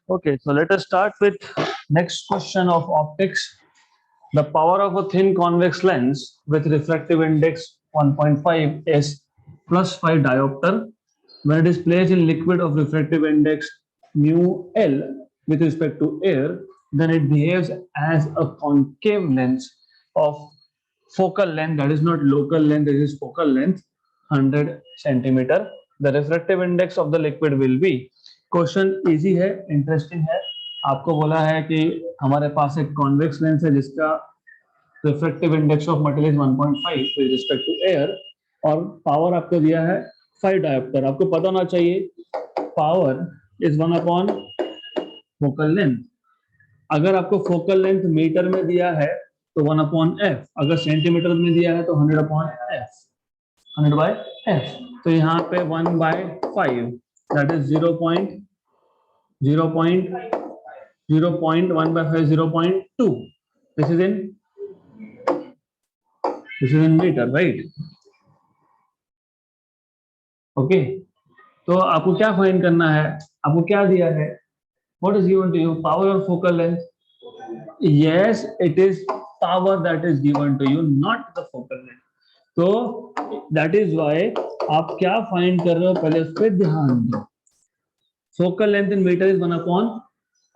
Okay, so let us start with next question of optics. The power of a thin convex lens with refractive index 1.5 is plus 5 diopter when it is placed in liquid of refractive index mu L with respect to air, then it behaves as a concave lens of focal length, that is not local length, this is focal length 100 centimeter. The refractive index of the liquid will be, question easy है, interesting है. आपको बोला है कि हमारे पास एक convex lens है जिसका refractive index of material is 1.5 with respect to air और पावर आपको दिया है 5 डायोप्टर. आपको पता होना चाहिए power is 1 upon focal length. अगर आपको फोकल लेंथ मीटर में दिया है तो 1 अपॉन एफ, अगर सेंटीमीटर में दिया है तो 100 अपॉन एफ, 100 बाय एफ. तो यहाँ पे 1 bye 5 that is 0.1 by 5 0.2. This is in meter, right? Okay. तो आपको क्या फाइंड करना है, आपको क्या दिया है, what is given to you, power or focal length? Yes, it is power that is given to you, not the focal length. तो that is why आप क्या फाइंड कर रहे हो पहले उस पर ध्यान दो. Focal length in meter is 1 upon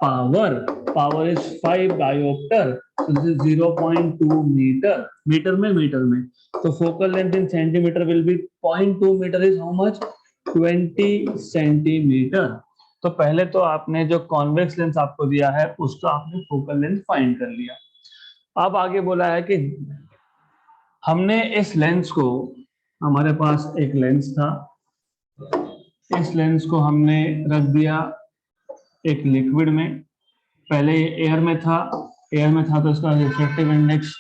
power. Power is 5 diopter. So this is 0.2 meter. Meter में. So focal length in centimeter will be 0.2 meter is how much? 20 centimeter. तो पहले तो आपने जो कॉन्वेक्स लेंस आपको दिया है उसका आपने फोकल लेंथ फाइंड कर लिया. अब आगे बोला है कि हमने इस लेंस को, हमारे पास एक लेंस था, इस लेंस को हमने रख दिया एक लिक्विड में. पहले एयर में था तो इसका रिफ्रैक्टिव इंडेक्स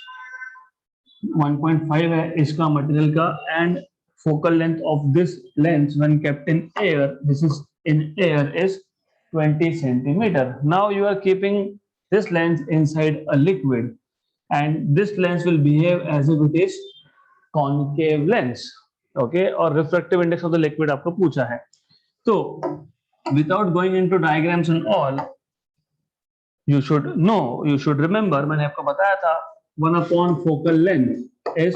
1.5 है इसका मटेरियल का, and focal length of this lens when kept in air, this is in air, is 20 centimeter. Now you are keeping this lens inside a liquid and this lens will behave as if it is concave lens. Okay, और refractive index of the liquid आपको पूछा है. तो without going into diagrams and all, you should know, you should remember, मैंने आपको बताया था 1 upon focal length is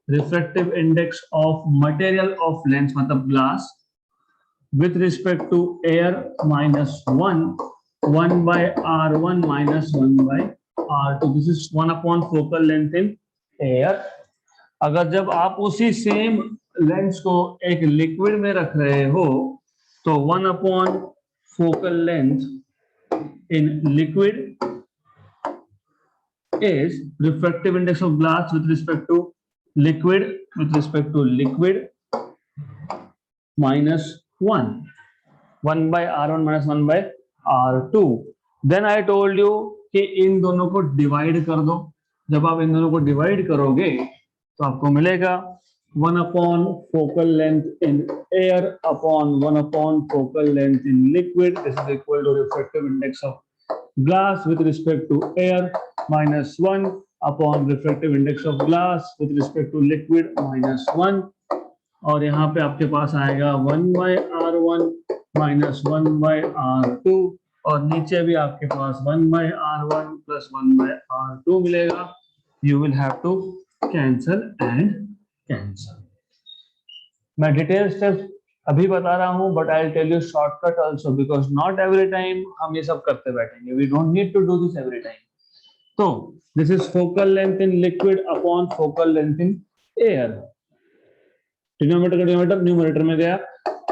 refractive index of material of lens मतलब glass with respect to air minus 1 by r1 minus 1 by r2. This is 1 upon focal length in air. अगर जब आप उसी same lens को एक लिक्विड में रख रहे हो तो 1 upon focal length in liquid is refractive index of glass with respect to liquid minus 1 by r1 minus 1 by r2. Then I told you कि इन दोनों को डिवाइड कर दो. जब आप इन दोनों को डिवाइड करोगे तो आपको मिलेगा 1 upon focal length in air upon 1 upon focal length in liquid. This is equal to refractive index of glass with respect to air minus 1 upon refractive index of glass with respect to liquid minus 1. और यहाँ पे आपके पास आएगा 1 by r1 minus 1 by r2 और नीचे भी आपके पास 1 by r1 plus 1 by r2 मिलेगा. You will have to cancel and cancel. मैं डिटेल स्टेप्स अभी बता रहा हूँ but I'll tell you shortcut also because not every time हम ये सब करते बैठेंगे. We don't need to do this every time. तो this is focal length in liquid upon focal length in air. Denominator का डिनोमिनेटर न्यूमरेटर में गया.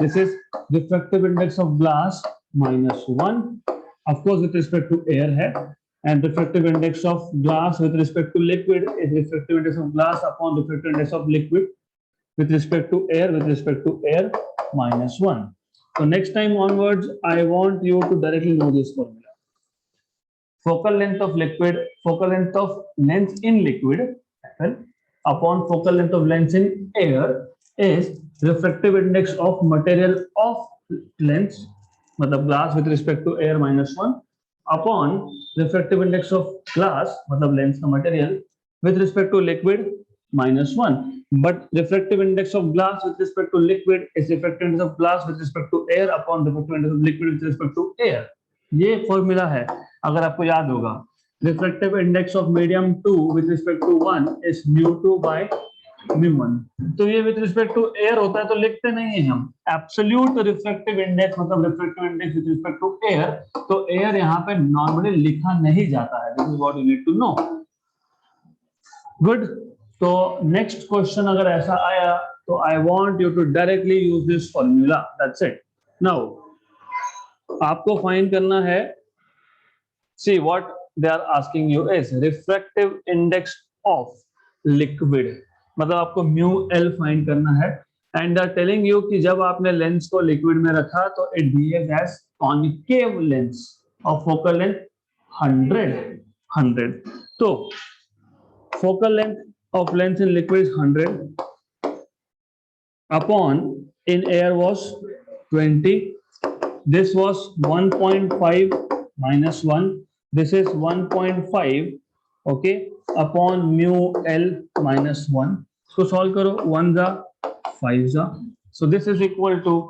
This is refractive index of glass minus 1, of course with respect to air है, and refractive index of glass with respect to liquid is refractive index of glass upon refractive index of liquid with respect to air minus 1. So next time onwards I want you to directly know this formula. Focal length of lens in liquid upon focal length of lens in air is refractive index of material of lens मतलब glass with respect to air minus 1 upon refractive index of glass मतलब lens का material with respect to liquid minus 1. But refractive index of glass with respect to liquid is refractive index of glass with respect to air upon refractive index of liquid with respect to air. ये formula है, अगर आपको याद होगा, refractive index of medium 2 with respect to 1 is μ2 by μ1। तो ये with respect to air होता है तो लिखते नहीं है हम, एब्सोल्यूट रिफ्रैक्टिव इंडेक्स मतलब refractive index with respect to air, तो एयर यहाँ पे नॉर्मली लिखा नहीं जाता है। This is what you need to know. Good. तो नेक्स्ट क्वेश्चन अगर ऐसा आया तो I want you to directly use this formula, that's it. Now आपको फाइंड करना है, see what they are asking you is refractive index of liquid, मतलब आपको म्यू एल फाइंड करना है। एंड आर टेलिंग यू कि जब आपने लेंस को लिक्विड में रखा तो it behaves as concave lens of focal length 100। तो focal length of lens in liquid is 100 upon in air was 20. This was 1.5 minus 1. This is 1.5, okay, upon mu L minus 1. So solve करो, 1 जा 5 जा, so this is equal to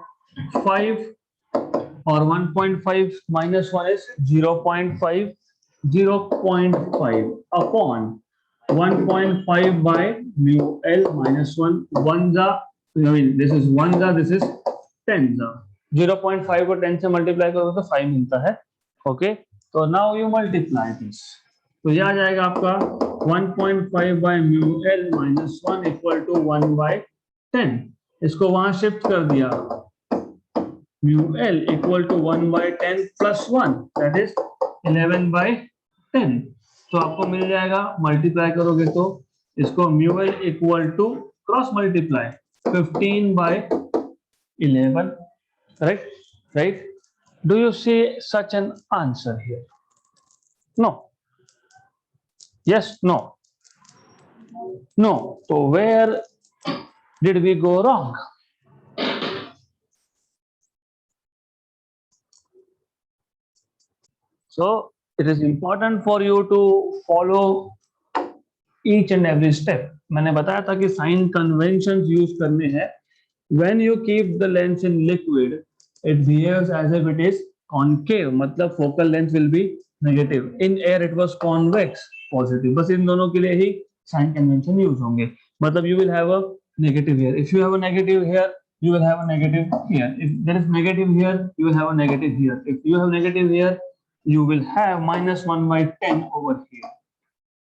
5 और 1.5 minus 1 is 0.5, 0.5 upon 1.5 by mu L minus 1, 1 जा, I mean this is 1 जा, this is 10 जा, 0.5 को 10 से multiply करो तो 5 मिलता है। ओके, तो नाउ यू मल्टीप्लाई दिस, तो ये आ जाएगा आपका 1.5 by mu L minus 1 equal to 1 by 10। इसको वहां शिफ्ट कर दिया, mu L equal to 1 by 10 plus 1 that is 11 by 10। तो आपको मिल जाएगा, मल्टीप्लाई करोगे तो इसको mu L equal to cross multiply 15 by 11, right right. Do you see such an answer here? No, yes, no, no. तो where did we go wrong? So it is important for you to follow each and every step. मैंने बताया था कि sign conventions use करने हैं। When you keep the lens in liquid, it behaves as if it is concave, मतलब focal length will be negative. In air it was convex, positive. बस इन दोनों के लिए ही साइन कन्वेंशन यूज होंगे। मतलब you will have a negative here. If you have a negative here, you will have a negative here. If there is negative here, you will have a negative here. If you have negative here, you will have minus 1 by 10 over here.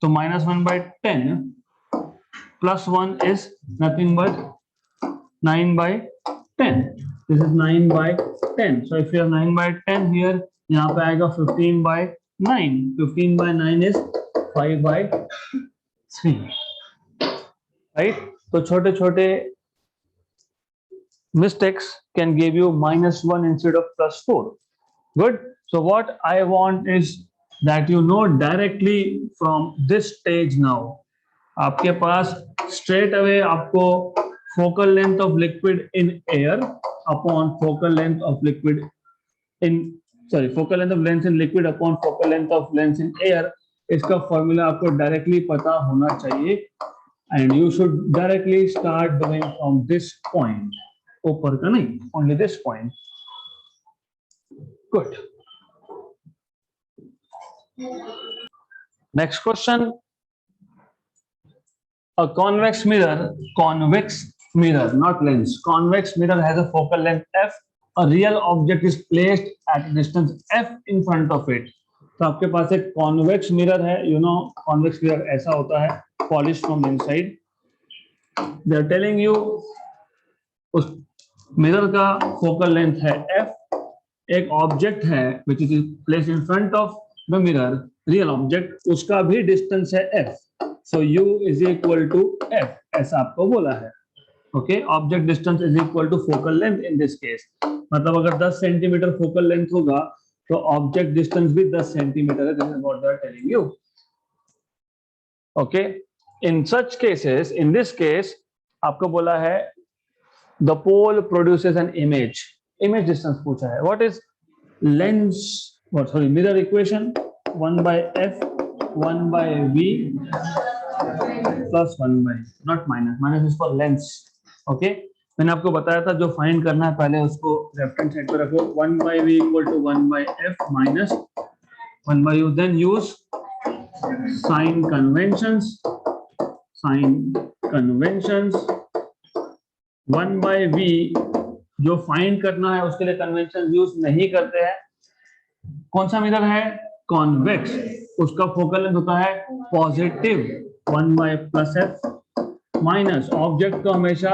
So minus 1 by 10 plus 1 is nothing but 9 by 10. This is 9 by 10. So if you have 9 by 10 here, यहाँ पे आएगा 15 by 9. 15 by 9 is 5 by 3. Right? तो छोटे छोटे mistakes can give you minus 1 instead of plus 4. Good. So what I want is that you know directly from this stage now, आपके पास straight away आपको focal length of liquid in air upon focal length of liquid in, sorry, focal length of lens in liquid upon focal length of lens in air, इसका formula आपको directly पता होना चाहिए, and you should directly start doing from this point, ऊपर का नहीं, only this point. Good. Next question. A convex mirror, not lens. Convex mirror has a focal length f. A real object is placed at a distance f in front of it. तो आपके पास एक convex mirror है, you know convex mirror ऐसा होता है, polished from inside. They are telling you उस mirror का focal length है f. एक ऑब्जेक्ट है which is placed in front of the mirror, real object, उसका भी डिस्टेंस है f. So u is equal to f, ऐसा आपको बोला है। Okay, object distance is equal to focal length in this case, मतलब अगर 10 सेंटीमीटर फोकल लेंथ होगा तो ऑब्जेक्ट डिस्टेंस भी 10 सेंटीमीटर है। This is what they are telling you. Okay, in such cases, in this case आपको बोला है the pole produces an image, image distance पूछा है। What is lens, what, sorry, mirror equation 1 by f 1 by v plus 1 by, not minus, minus is for lens. Okay, मैंने आपको बताया था जो फाइंड करना है पहले उसको लेफ्ट हैंड साइड पे रखो, 1/v equal to 1/f minus 1/u, then use sign conventions, 1/v जो फाइंड करना है उसके लिए कन्वेंशन यूज नहीं करते हैं। कौन सा मिरर है? कॉन्वेक्स, उसका फोकल लेंथ होता है पॉजिटिव 1/+f माइनस ऑब्जेक्ट को हमेशा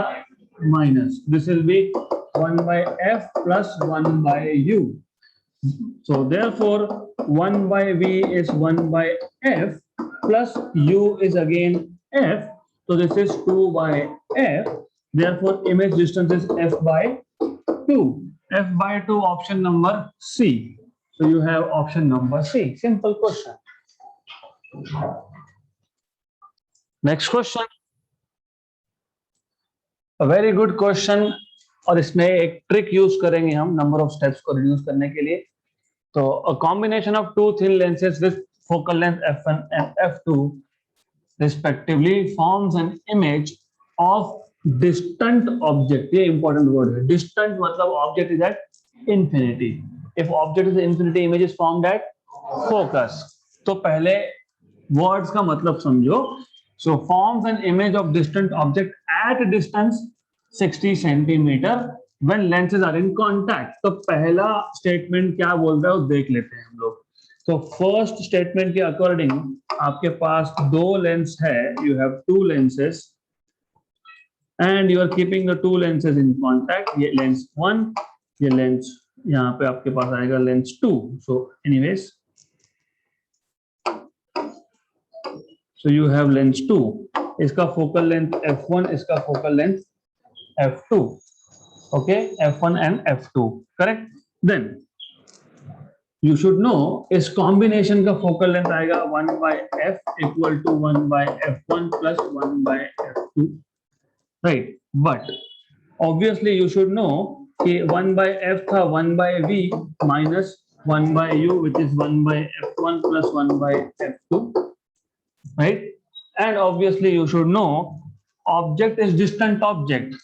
minus, this will be 1/f plus 1/u. So therefore 1/v is 1/f plus u is again f. So this is 2/f. Therefore image distance is f/2. f/2 option number C. So you have option number C. Simple question. Next question. A very good question. और इसमें एक trick use करेंगे हम number of steps को reduce करने के लिए। तो a combination of two thin lenses with focal length f1 and f2 respectively forms an image of distant object. ये important word है, distant मतलब object is at infinity. If object is at infinity, image is formed at focus. तो पहले words का मतलब समझो। So forms an image of distant object at a distance 60 centimeter when lenses are in contact. तो पहला statement क्या बोल रहा है वो देख लेते हैं हम लोग। तो फर्स्ट स्टेटमेंट के अकॉर्डिंग आपके पास दो लेंस है, you have two lenses and you are keeping the two lenses in contact. ये लेंस 1, ये लेंस यहाँ पे आपके पास आएगा lens 2। So anyways so you have lens 2, इसका फोकल लेंथ f1, इसका focal length f2. Okay, f1 and f2, correct? Then you should know इस combination का focal length आएगा 1/f equal to 1/f1 plus 1/f2, right? But obviously you should know कि 1/f था 1/v minus 1/u which is 1/f1 plus 1/f2, right? And obviously you should know object is distant object.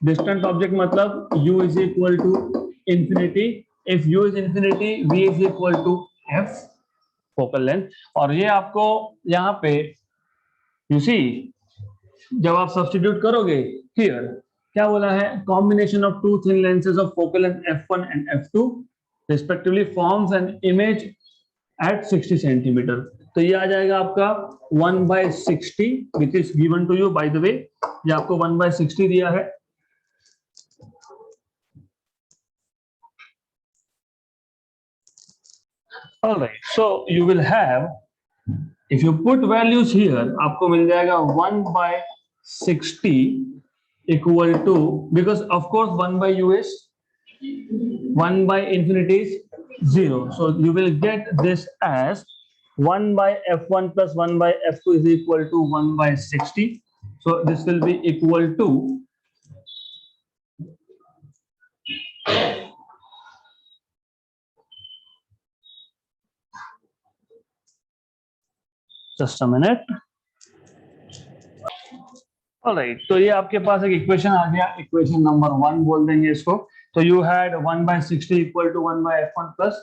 Distant object मतलब u is equal to infinity. If u is infinity, v is equal to f focal length. और ये आपको यहाँ पे you see जब आप substitute करोगे here क्या बोला है? Combination of two thin lenses of focal length f1 and f2 respectively forms an image at 60 centimeter. तो ये आ जाएगा आपका 1/60 which is given to you by the way. ये आपको 1/60 दिया है। All right, so you will have, if you put values here, आपको मिल जाएगा 1/60 equal to, because of course 1/u is 1/infinity is 0, so you will get this as 1/f1 plus 1/f2 is equal to 1/60. So this will be equal to just a minute. Alright, तो ये आपके पास एक equation आ गया, equation number 1 बोल देंगे इसको। तो you had 1/60 equal to 1/f1 plus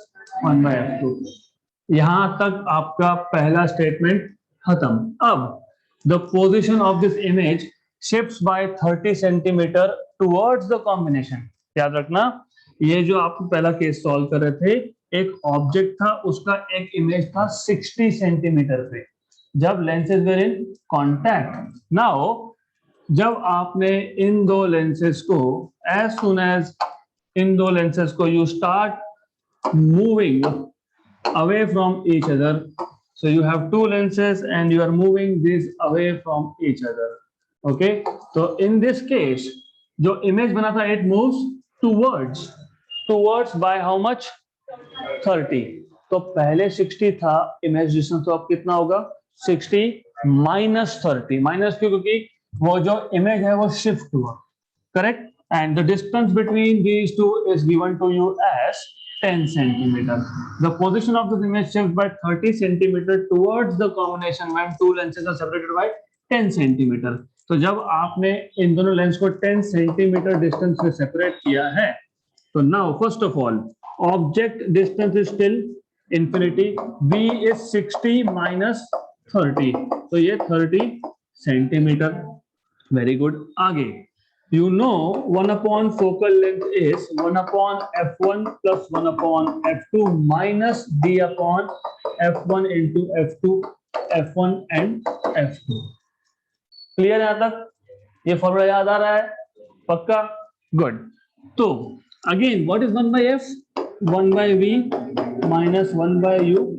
1/f2। यहां तक आपका पहला स्टेटमेंट खत्म। अब the position of this image shifts by 30 centimetre towards the combination. याद रखना, ये जो आप पहला केस सॉल्व कर रहे थे, एक ऑब्जेक्ट था, उसका एक इमेज था 60 सेंटीमीटर पे जब lenses were in contact. Now जब आपने इन दो लेंसेज को, एज सुन एज इन दो लेंसेज को you start moving away from each other, so you have two lenses and you are moving these away from each other. Okay, so in this case जो image बना था it moves towards by how much? 30. तो पहले 60 था image distance, तो अब कितना होगा? 60 minus 30. माइनस क्यों? क्योंकि वो जो image है वो shift हुआ, correct? And the distance between these two is given to you as 10 centimeter. The position of this image shifts by 30 centimeter towards the combination when two lenses are separated by 10 centimeter. तो जब आपने इन दोनों lens को 10 centimetre distance से separate किया है, तो now first of all object distance is still infinity, v is 60 minus 30, तो ये 30 सेंटीमीटर। Very good. आगे you know 1 upon focal length is 1 upon f1 plus 1 upon f2 minus d upon f1 into f2, f1 and f2। Clear यहां तक? ये formula याद आ रहा है? पक्का? गुड। तो again what is 1 by f? 1 by v minus 1 by u।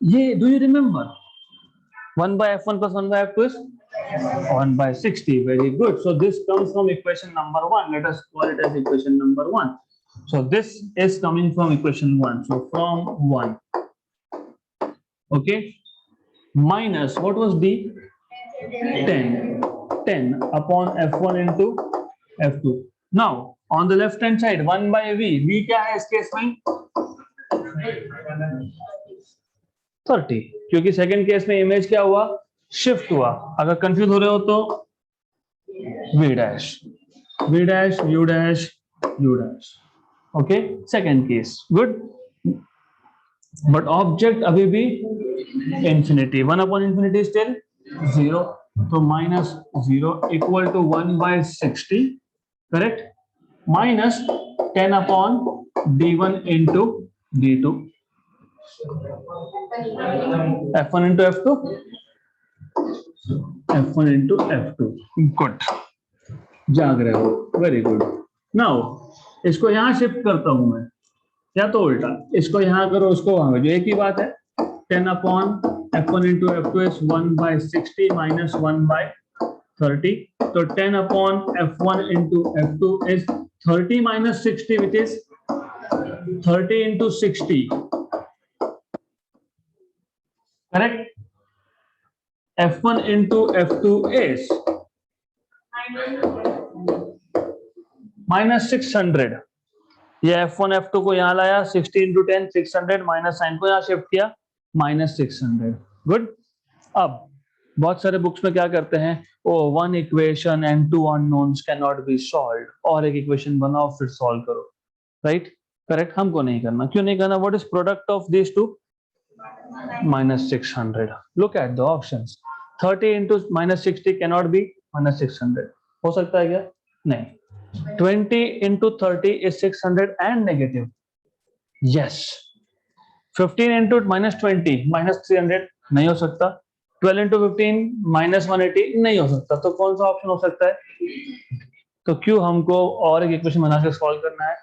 ये do you remember? 1 by f1 plus 1 by f2 is 1 by 60. Very good. So this comes from equation number 1. Let us call it as equation number 1. So this is coming from equation 1. So from 1. Okay. Minus, what was d? 10. 10 upon f1 into f2. Now on the left hand side 1 by v. v क्या है इस case में? 30, क्योंकि second case में image क्या हुआ? Shift हुआ। अगर कंफ्यूज हो रहे हो तो v dash, v dash, u dash, u dash. Okay, second case. Good. But object अभी भी इंफिनिटी, 1 अपॉन इंफिनिटी स्टिल 0, तो minus 0 equal to 1 by 60, correct, minus 10 upon d1 into d2, f1 into f2, f1 into f2। Good, जाग रहे हो, very good. Now इसको यहां shift करता हूं मैं, या तो उल्टा, इसको यहां करो, उसको वहां भेजो, एक ही बात है। 10 upon f1 into f2 is 1 by 60 minus 1 by 30, तो 10 upon f1 into f2 is 30 minus 60, which is 30 into 60, correct? f1 into f2 is minus 600। ये f1 f2 को यहां लाया, 60 into 10 600, माइनस साइन को यहां शिफ्ट किया, माइनस 600। गुड। अब बहुत सारे बुक्स में क्या करते हैं, oh one equation and two unknowns can not be solved, और एक इक्वेशन बनाओ फिर सॉल्व करो, राइट? करेक्ट। हमको नहीं करना। क्यों नहीं करना? What is product of this two? minus 600। look at the options, 30 into minus 60 cannot be minus 600, हो सकता है क्या? नहीं। 20 into 30 is 600 and negative, yes। 15 into minus 20 minus 300 नहीं हो सकता। 12 into 15 minus 180 नहीं हो सकता। तो कौन सा ऑप्शन हो सकता है? तो क्यों हमको और एक इक्वेशन बना के सॉल्व करना है?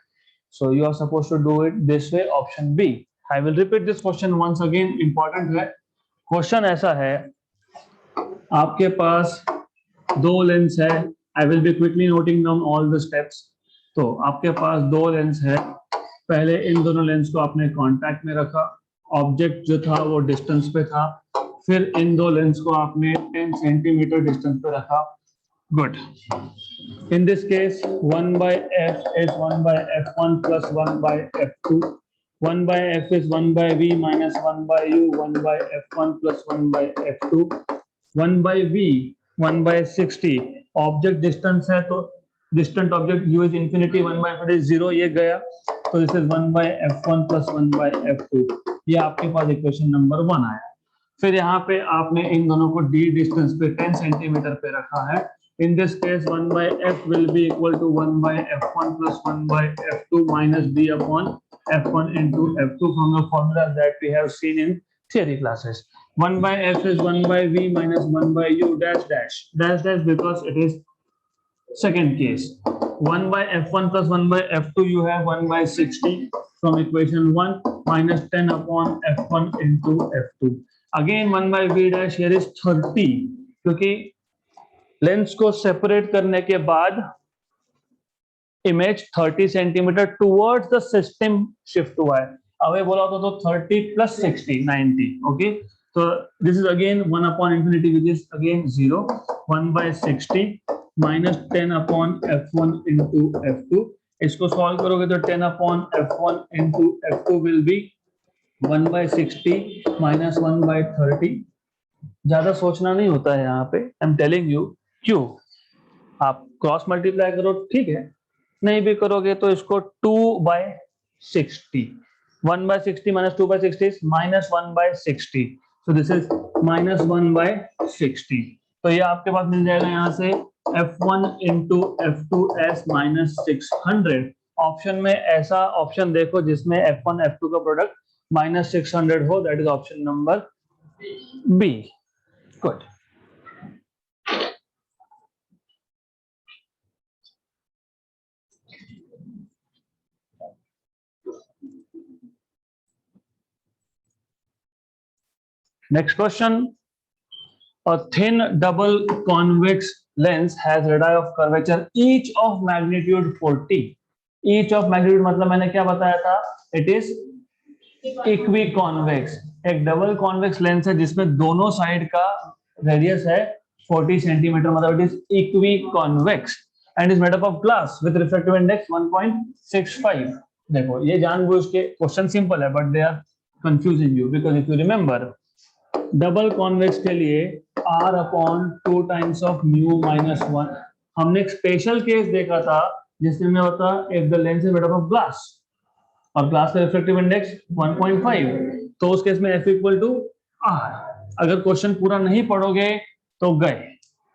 So you are supposed to do it this way, option B। I will repeat this question once again, important है। क्वेश्चन ऐसा है, आपके पास दो लेंस है, I will be quickly noting down all the steps। तो आपके पास दो लेंस है, पहले इन दोनों लेंस को आपने कांटेक्ट में रखा, ऑब्जेक्ट जो था वो डिस्टेंस पे था, फिर इन दो लेंस को आपने 10 सेंटीमीटर डिस्टेंस पे रखा। Good. In this case 1 by f is 1 by f1 plus 1 by f2, 1 by f is 1 by v minus 1 by u, 1 by f1 plus 1 by f2, 1 by v 1 by 60, object distance है तो distant object u is infinity, 1 by infinity 0, ये गया, तो this is 1 by f1 plus 1 by f2। ये आपके पास equation number 1 आया। फिर यहाँ पे आपने इन दोनों को d डिस्टेंस पे 10 सेंटीमीटर पे रखा है। In this case 1 by f will be equal to 1 by f1 plus 1 by f2 minus d upon f1 into f2 from the formula that we have seen in theory classes। 1 by f is 1 by v minus 1 by u dash dash dash dash, because it is second case। 1 by f1 plus 1 by f2 you have 1 by 60 from equation 1 minus 10 upon f1 into f2। Again 1 by v dash here is 30, क्योंकि lens को separate करने के बाद image 30 centimetre towards the system shift हुआ है। Away बोला होता तो 30 plus 60 90। ओके, तो this is again 1 upon infinity which is again 0, 1 by 60 minus 10 upon f1 into f2। इसको सॉल्व करोगे तो 10 upon f1 into f2 will be 1 by 60 minus 1 by 30। ज्यादा सोचना नहीं होता है यहाँ पे, आई एम टेलिंग यू। क्यों? आप क्रॉस मल्टीप्लाई करो ठीक है, नहीं भी करोगे तो इसको 2/60, 1/60 minus 2/60 is -1/60, so this is -1/60। तो ये आपके पास मिल जाएगा यहाँ से F1 into F2s -600। ऑप्शन में ऐसा ऑप्शन देखो जिसमें F1 F2 का प्रोडक्ट -600 हो, that is option number B. Good. Next question. A thin double convex lens has radii of curvature each of magnitude 40। Each of magnitude मतलब मैंने क्या बताया था? It is इक्विकॉन्वेक्स। एक डबल कॉन्वेक्स लेंस है जिसमें दोनों साइड का रेडियस है 40 सेंटीमीटर, मतलब it is equiconvex and is made up of glass with refractive index 1.65। देखो ये जानबूझ के क्वेश्चन सिंपल है but they are confusing you because if you remember double convex के लिए r upon 2 times of mu -1। हमने एक स्पेशल केस देखा था जिसमें मैं बता if the lens is made up of glass और ग्लास का रिफ्रैक्टिव इंडेक्स 1.5, तो उस केस में F इक्वल टू R। अगर क्वेश्चन पूरा नहीं पढ़ोगे तो गए,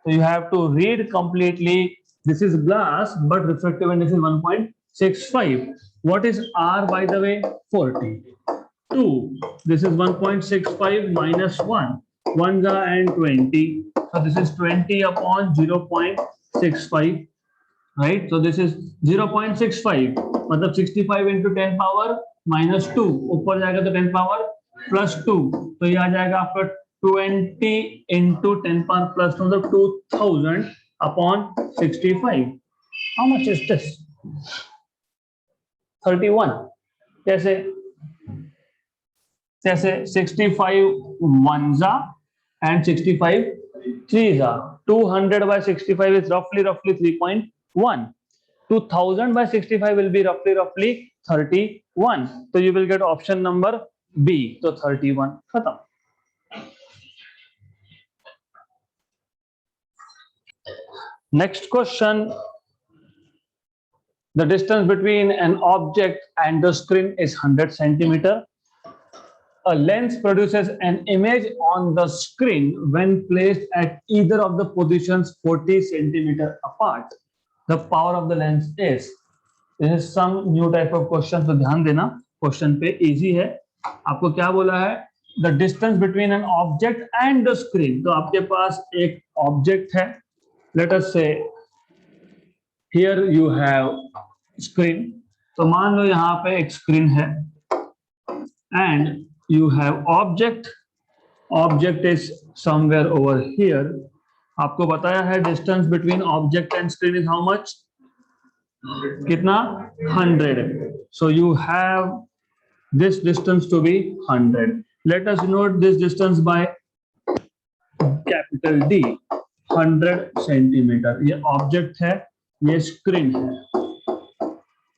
तो you have to read completely. This is glass but refractive index is 1.65। What is R by the way? 40। 2, this is 1.65 minus 1, 1s are and 20, so this is 20 upon 0.65, right? So this is 0.65 मतलब 65 into 10 power minus 2, ऊपर जाएगा तो 10 power plus 2, तो ये आ जाएगा आपका 20 into 10 power plus 2 मतलब 2000 upon 65। How much is this? 31। कैसे 65 ones and 65 threes are 200 by 65 is roughly 3.1, 2000 by 65 will be roughly 31, so you will get option number B, so 31 खत्म। Next question. The distance between an object and the screen is 100 centimeter. A lens produces an image on the screen when placed at either of the positions 40 centimeter apart. The power of the lens is. This is some new type of question, तो ध्यान देना question पे easy है। आपको क्या बोला है? The distance between an object and the screen। तो आपके पास एक ऑब्जेक्ट है, let us say here you have screen। तो मान लो यहाँ पे एक स्क्रीन है and you have object is somewhere over here। आपको बताया है distance between object and screen is how much? कितना? 100। So you have this distance to be 100। Let us note this distance by capital D, 100 centimetre. ये object है, ये screen है।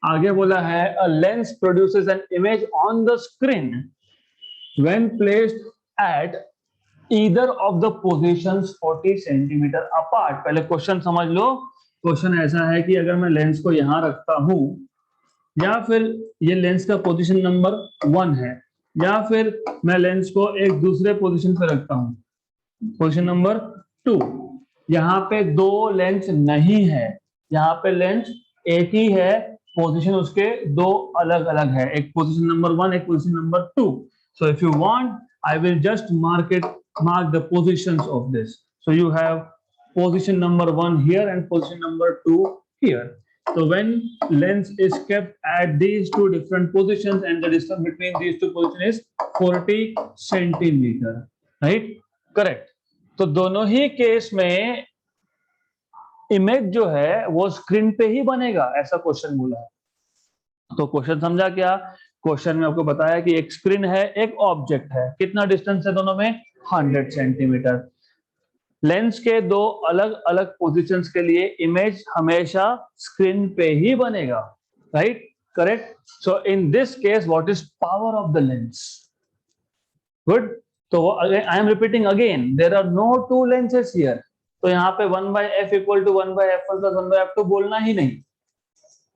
आगे बोला है a lens produces an image on the screen when placed at either of the positions 40 centimeter apart। पहले question समझ लो। Question ऐसा है कि अगर मैं लेंस को यहां रखता हूं या फिर ये लेंस का पोजीशन नंबर 1 है या फिर मैं लेंस को एक दूसरे पोजीशन पे रखता हूं, पोजीशन नंबर 2। यहाँ पे दो लेंस नहीं है, यहाँ पे लेंस एक ही है, पोजीशन उसके दो अलग अलग है, एक पोजीशन नंबर 1 एक position number 2। So if you want, I will just mark the positions of this. So you have position number 1 here and position number 2 here. So when lens is kept at these two different positions and the distance between these two positions is 40 centimeter, right? Correct. तो दोनों ही case में image जो है वो screen पे ही बनेगा, ऐसा क्वेश्चन बोला है। तो क्वेश्चन समझा क्या? क्वेश्चन में आपको बताया कि एक स्क्रीन है, एक ऑब्जेक्ट है, कितना डिस्टेंस है दोनों में? 100 सेंटीमीटर। लेंस के दो अलग अलग पोजीशंस के लिए इमेज हमेशा स्क्रीन पे ही बनेगा, right? Correct. So in this case what is power of the lens? Good. तो I am repeating again, there are no two lenses here, तो यहाँ पे 1/f equal to 1/f1 plus 1/f2 बोलना ही नहीं.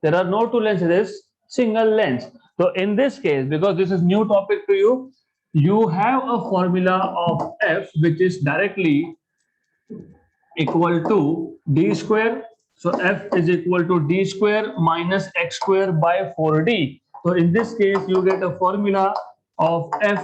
There are no two lenses, it is single lens. So in this case, because this is new topic to you, you have a formula of f which is directly equal to d square. So f is equal to d square minus x square by 4d. So in this case, you get a formula of f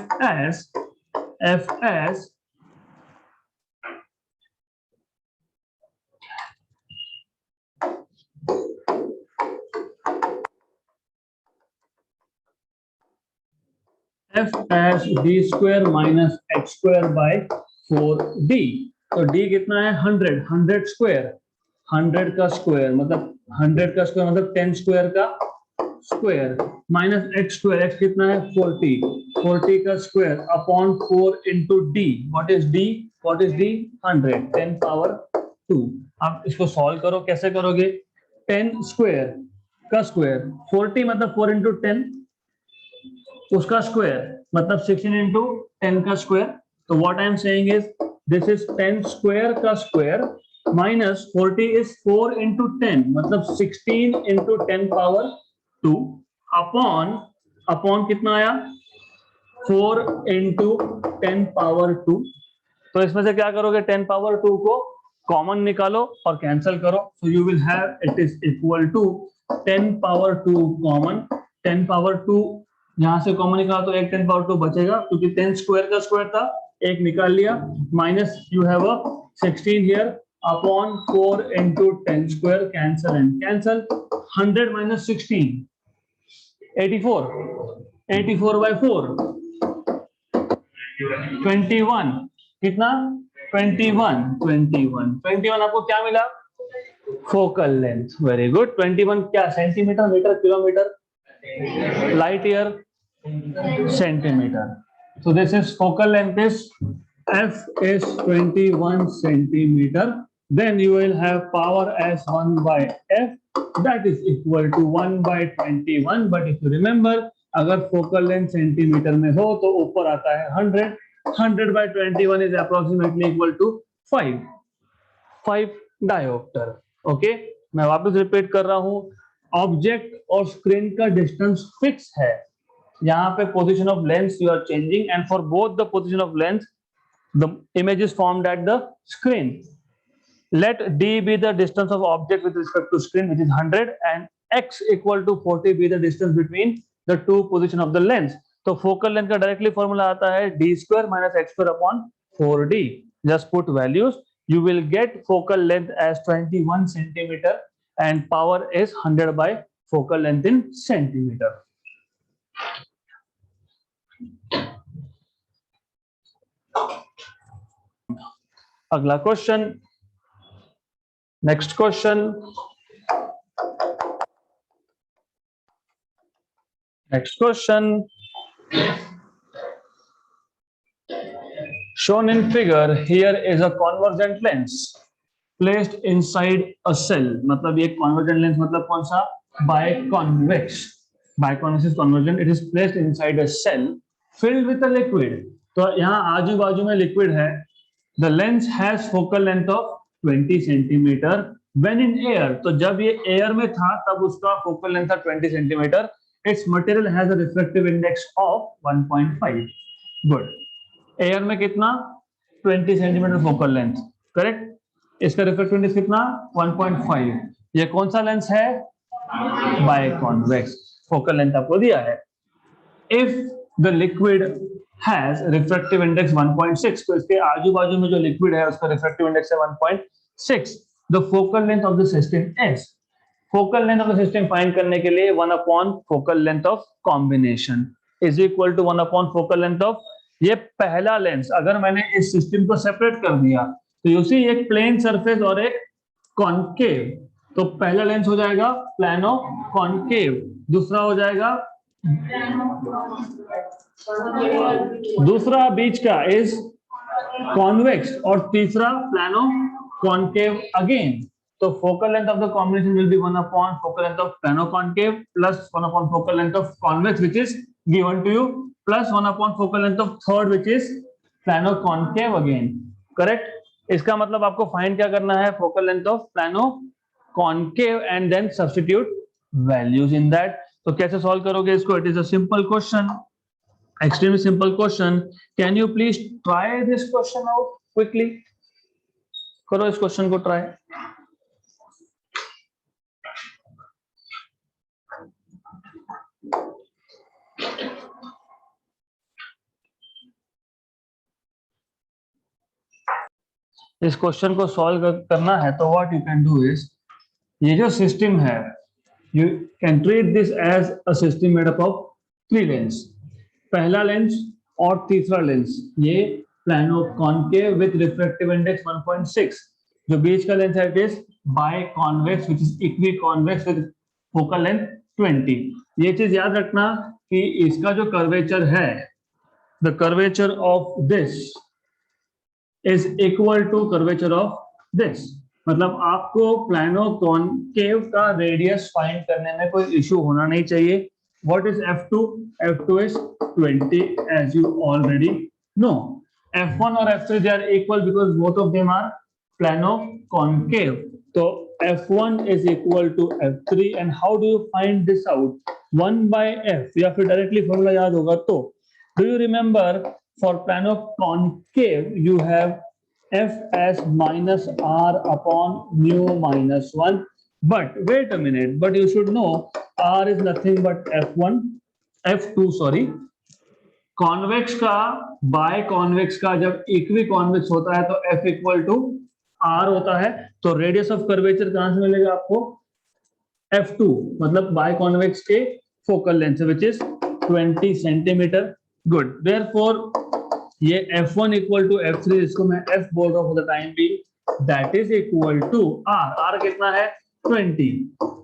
as d square minus x square by 4d. तो d कितना है 100 square, 100 का square मतलब 100 का square मतलब 10 square का square minus x square, x कितना है 40 का square upon 4 into D. What is D 100 10 power 2. आप इसको सॉल्व करो, कैसे करोगे? 10 स्क्वायर का स्क्वायर 40 मतलब 4 इंटू 10 उसका स्क्वायर मतलब 16 इंटू 10 का स्क्वायर. तो what I am saying is this is 10 square का स्क्वायर माइनस 40 इज 4 इंटू 10 मतलब 16 इंटू 10 पावर 2 अपॉन कितना आया 4 इंटू 10 पावर 2. तो इसमें से क्या करोगे 10 पावर 2 को कॉमन निकालो और कैंसिल करो. So you will have it is equal to 10 power 2 common, 10 power 2 यहां से कॉमन निकाला तो एक 10 पावर 2 बचेगा क्योंकि 10 स्क्वायर का स्क्वायर था, एक निकाल लिया minus you have a 16 here upon 4 into 10 square cancel and cancel. 100 minus 16 84 by 4 21 कितना 21 आपको क्या मिला? Focal length. Very good. 21 क्या centimetre, metre, kilometre, light year, centimeter. So this is focal length is f is 21 centimeter. Then you will have power as 1 by f that is equal to 1 by 21. But if you remember, अगर focal length centimeter में हो तो ऊपर आता है 100 by 21 is approximately equal to 5 diopter. Okay, मैं वापस repeat कर रहा हूँ. ऑब्जेक्ट और स्क्रीन का डिस्टेंस फिक्स है. यहाँ पे position of lens you are changing and for both the position of lens the image is formed at the screen. Let d be the distance of object with respect to screen which is 100 and x equal to 40 be the distance between the two position of the lens. तो focal length का directly formula आता है d square minus x square upon 4d. just put values, you will get focal length as 21 centimeter and power is 100 by focal length in centimeter. अगला question, next question. Shown in figure, here is a convergent lens placed inside a cell. मतलब ये convergent lens मतलब कौन सा? Biconvex. Biconvex is convergent. It is placed inside a cell filled with a liquid. तो यहाँ आजू बाजू में liquid है. The lens has focal length of 20 centimeter. When in air, तो जब ये air में था तब उसका focal length था 20 centimeter. Its material has a refractive index of 1.5. Good. Air में कितना? 20 centimeter focal length. Correct? इसका रिफ्रैक्टिव इंडेक्स कितना 1.5. ये कौन सा लेंस है? बाइकॉन्वेक्स. फोकल लेंथ आपको दिया है. If the liquid has refractive index 1.6 तो इसके आजू बाजू में जो लिक्विड है उसका रिफ्रैक्टिव इंडेक्स है 1.6. The focal length of the system is, focal length of the system find करने के लिए 1 upon focal length of combination is equal to 1 upon focal length of. ये पहला लेंस अगर मैंने इस सिस्टम को सेपरेट कर दिया तो यू सी एक प्लेन सरफेस और एक कॉन्केव. तो पहला लेंस हो जाएगा प्लानो कॉन्केव, दूसरा हो जाएगा दूसरा बीच का इज कॉन्वेक्स और तीसरा प्लानो कॉन्केव अगेन. तो focal length of the combination will be 1 upon focal length of plano concave plus 1 upon focal length of convex which is given to you plus 1 upon focal length of third which is plano concave again. Correct? इसका मतलब आपको find क्या करना है, focal length of plano concave and then substitute values in that. तो कैसे solve करोगे इसको? It is a simple question, extremely simple question. Can you please try this question out quickly? करो इस क्वेश्चन को ट्राई। इस क्वेश्चन को solve करना है तो what you can do is, ये जो सिस्टम है you can treat this as a system made up of 3 lens. पहला लेंस और तीसरा लेंस ये plano concave with refractive index 1.6, जो बीच का लेंस है it is biconvex which is equiconvex with focal length 20। ये चीज याद रखना कि इसका जो कर्वेचर है, the curvature of this is equal to curvature of this. मतलब आपको प्लानो कॉनकेव का रेडियस फाइंड करने में कोई इश्यू होना नहीं चाहिए। What is f2? f2 is 20 as you already know. f1 और f3 they are equal because both of them are plano concave. So f1 is equal to f3 and how do you find this out? 1 by f या फिर directly formula याद होगा तो do you remember for plano concave you have f as minus r upon mu minus 1. But wait a minute, but you should know r is nothing but f2 sorry। Convex का by convex का जब equi convex होता है तो f equal to r होता है। तो radius of curvature कहां से मिलेगा आपको? f2 मतलब बाय कॉन्वेक्स के focal length which is 20 centimetre. Good, therefore ये f1 इक्वल टू f3, इसको मैं f बोल रहा हूं for the time be, that is equal to r कितना है? 20.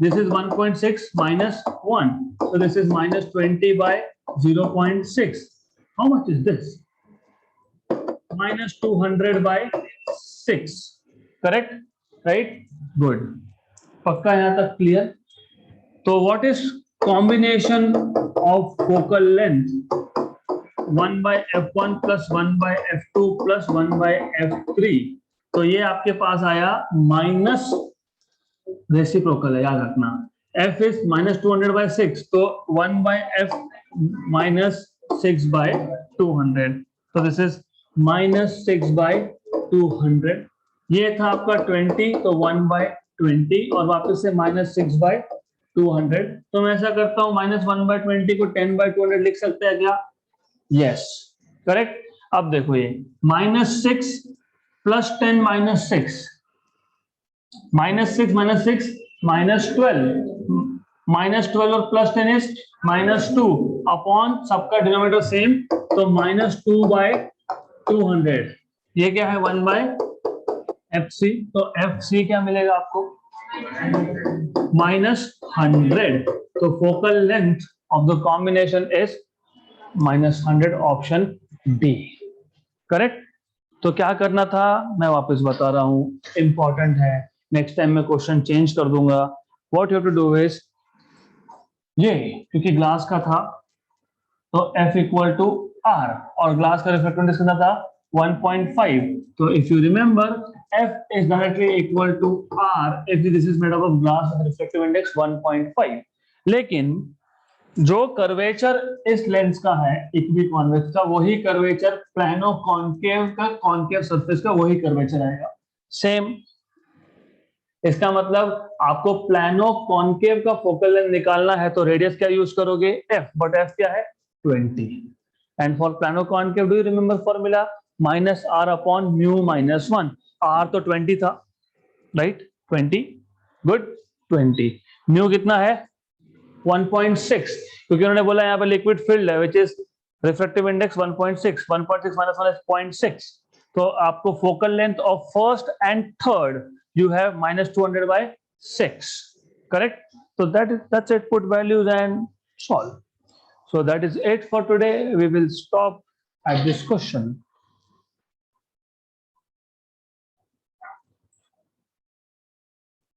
This is 1.6 minus 1. So this is minus 20 by 0.6. How much is this? Minus 200 by 6. Correct? Right? Good. पक्का यहाँ तक clear? तो what is combination of focal length 1 by f1 plus 1 by f2 plus 1 by f3? तो ये आपके पास आया minus reciprocal है, याद रखना। f is minus 200 by 6, तो 1 by f minus 6 by 200, तो दिस इज minus 6 by 200। ये था आपका 20, तो 1 by 20 और वापस से minus 6 by 200। तो मैं ऐसा करता हूं minus 1 by 20 को 10 by 200 लिख सकते हैं क्या? Yes, correct. अब देखो ये minus 6 plus 10 minus 6 minus 6 minus 6 minus 12 minus 12 और plus 10 is minus 2 अपॉन सबका डिनोमिनेटर सेम, तो minus 2 by 200। ये क्या है? 1 by fc, तो fc क्या मिलेगा आपको? minus 100। तो focal length of the combination is minus 100, option D, correct. तो क्या करना था मैं वापस बता रहा हूं, इंपॉर्टेंट है, नेक्स्ट टाइम मैं क्वेश्चन चेंज कर दूंगा। What you have to do is, ये क्योंकि ग्लास का था तो f इक्वल टू r और ग्लास का रिफ्रैक्टिव इंडेक्स कितना था? 1.5। तो if you remember f is directly equal to r if this is made up of glass with refractive index 1.5। लेकिन जो कर्वेचर इस लेंस का है इक्वी कॉन्वेक्स का, वही कर्वेचर प्लानो कॉनकेव का, कॉनकेव सरफेस का वही कर्वेचर आएगा सेम। इसका मतलब आपको प्लानो कॉनकेव का फोकल लेंथ निकालना है तो रेडियस क्या यूज करोगे? f, बट f क्या है? 20। And for plano concave do you remember formula? Minus r upon mu minus 1। r तो 20 था, राइट? 20, गुड, 20। म्यू कितना है? 1.6, क्योंकि उन्होंने बोला यहाँ पे लिक्विड फिल्ड है which is refractive index 1.6 minus 1 is 0.6। तो आपको focal length of first and third you have minus 200 by 6, correct? So that's it, put values and solve. So that is it for today. We will stop at this question.